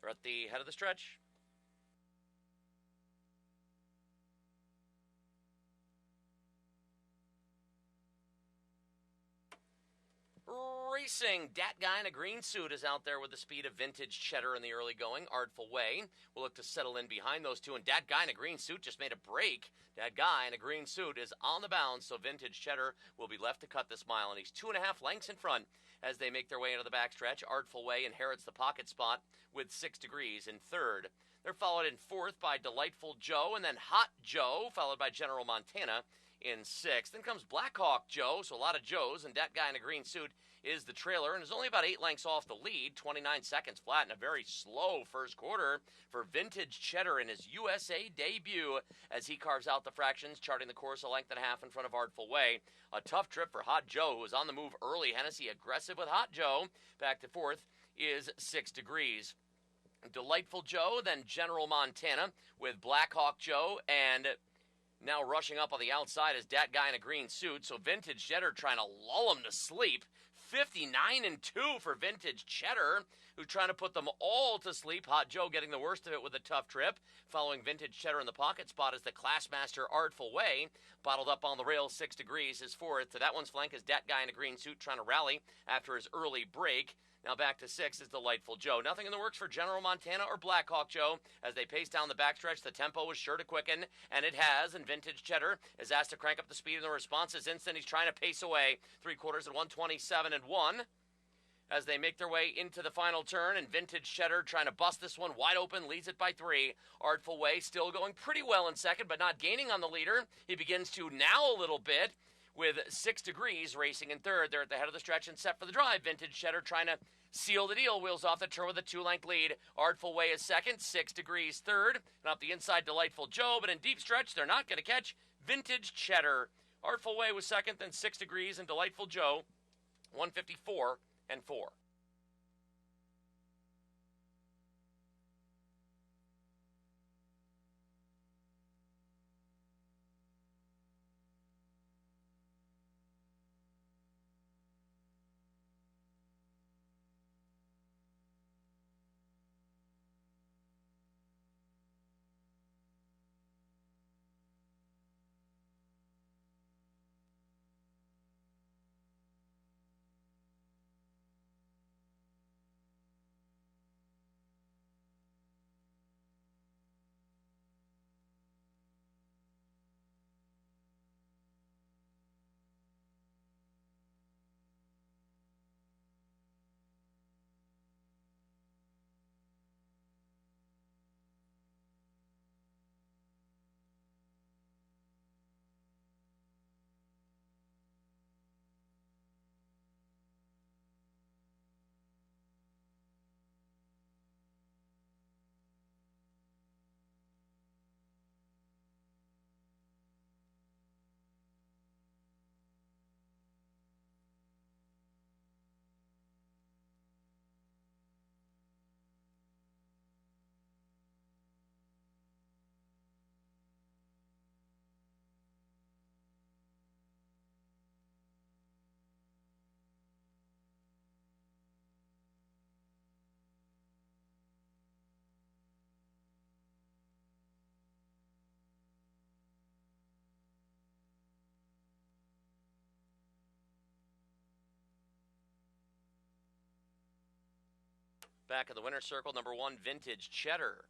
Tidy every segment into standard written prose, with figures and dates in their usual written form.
We're at the head of the stretch. Racing. Dat guy in a green suit is out there with the speed of Vintage Cheddar in the early going. Artful Way will look to settle in behind those two. And Dat guy in a green suit just made a break. Dat guy in a green suit is on the bounce, so Vintage Cheddar will be left to cut this mile. And he's 2.5 lengths in front as they make their way into the backstretch. Artful Way inherits the pocket spot with 6 degrees in third. They're followed in fourth by Delightful Joe, and then Hot Joe, followed by General Montana in sixth. Then comes Blackhawk Joe, so a lot of Joes, and that guy in a green suit is the trailer, and is only about 8 lengths off the lead, 29 seconds flat in a very slow first quarter for Vintage Cheddar in his USA debut as he carves out the fractions, charting the course a length and a half in front of Artful Way. A tough trip for Hot Joe, who was on the move early. Hennessy aggressive with Hot Joe. Back to fourth is 6 degrees. Delightful Joe, then General Montana with Blackhawk Joe, and now rushing up on the outside is that guy in a green suit. So Vintage Cheddar trying to lull him to sleep. 59-2 for Vintage Cheddar, who's trying to put them all to sleep. Hot Joe getting the worst of it with a tough trip. Following Vintage Cheddar in the pocket spot is the Classmaster Artful Way. Bottled up on the rails, 6 degrees is fourth. To that one's flank is that guy in a green suit trying to rally after his early break. Now back to 6 is Delightful Joe. Nothing in the works for General Montana or Blackhawk Joe. As they pace down the backstretch, the tempo is sure to quicken, and it has, and Vintage Cheddar is asked to crank up the speed, and the response is instant. He's trying to pace away. 3/4 at 127-1. As they make their way into the final turn, and Vintage Cheddar trying to bust this one wide open, leads it by 3. Artful Way still going pretty well in second, but not gaining on the leader. He begins to now a little bit, with 6 degrees racing in third. They're at the head of the stretch and set for the drive. Vintage Cheddar trying to seal the deal. Wheels off the turn with a 2-length lead. Artful Way is second. 6 degrees third. And up the inside, Delightful Joe. But in deep stretch, they're not going to catch Vintage Cheddar. Artful Way was second, then 6 degrees, and Delightful Joe, 154-4. Back of the winner's circle, number 1, Vintage Cheddar.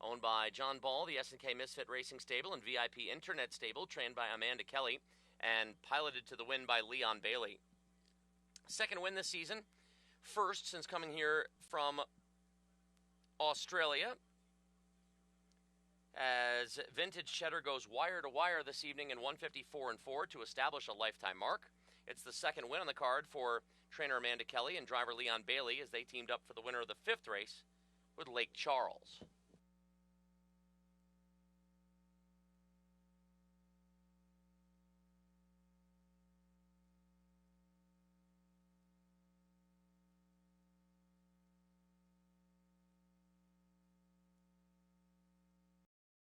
Owned by John Ball, the S&K Misfit Racing Stable and VIP Internet Stable, trained by Amanda Kelly, and piloted to the win by Leon Bailey. Second win this season. First since coming here from Australia. As Vintage Cheddar goes wire to wire this evening in 154-4 to establish a lifetime mark. It's the second win on the card for trainer Amanda Kelly and driver Leon Bailey as they teamed up for the winner of the 5th race with Lake Charles.